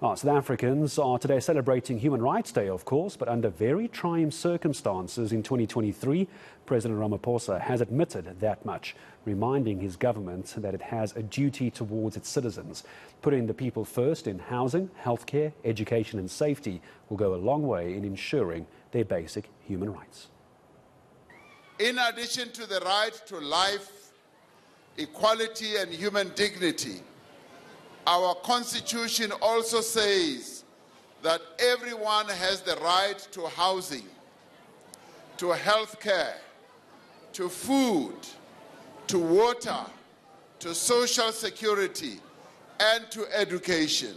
South Africans are today celebrating Human Rights Day, of course, but under very trying circumstances in 2023, President Ramaphosa has admitted that much, reminding his government that it has a duty towards its citizens. Putting the people first in housing, healthcare, education and safety will go a long way in ensuring their basic human rights. In addition to the right to life, equality and human dignity, our Constitution also says that everyone has the right to housing, to health care, to food, to water, to social security, and to education.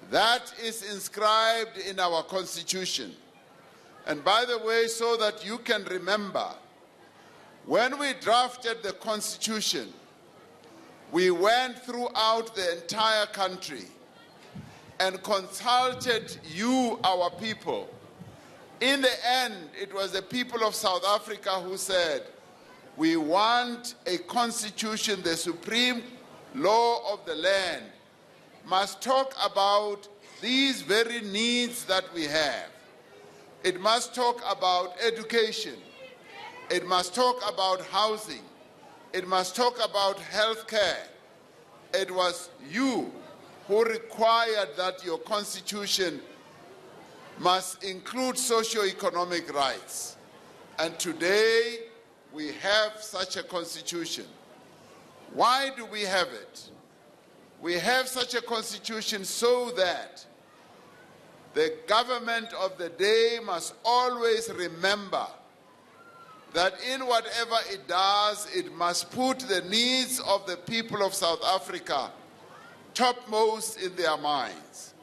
That is inscribed in our Constitution. And by the way, so that you can remember, when we drafted the Constitution, we went throughout the entire country and consulted you, our people. In the end, it was the people of South Africa who said, we want a constitution, the supreme law of the land must talk about these very needs that we have. It must talk about education. It must talk about housing. It must talk about health care. It was you who required that your constitution must include socio-economic rights. And today, we have such a constitution. Why do we have it? We have such a constitution so that the government of the day must always remember that in whatever it does, it must put the needs of the people of South Africa topmost in their minds.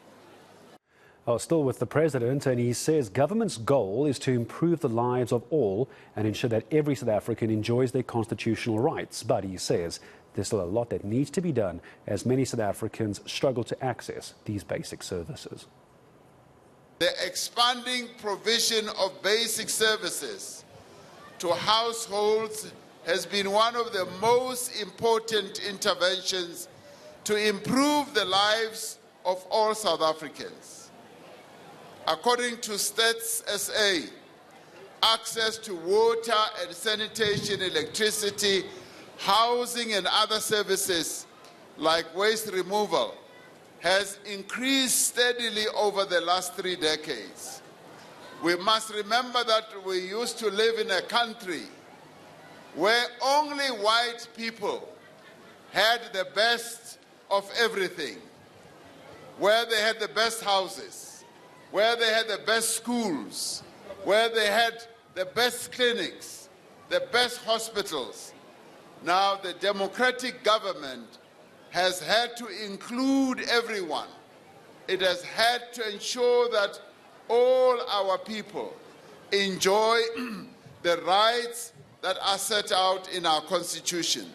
Still with the president, and he says government's goal is to improve the lives of all and ensure that every South African enjoys their constitutional rights. But he says there's still a lot that needs to be done as many South Africans struggle to access these basic services. The expanding provision of basic services to households has been one of the most important interventions to improve the lives of all South Africans. According to Stats SA, access to water and sanitation, electricity, housing and other services like waste removal has increased steadily over the last 3 decades. We must remember that we used to live in a country where only white people had the best of everything, where they had the best houses, where they had the best schools, where they had the best clinics, the best hospitals. Now the democratic government has had to include everyone. It has had to ensure that all our people enjoy the rights that are set out in our Constitution.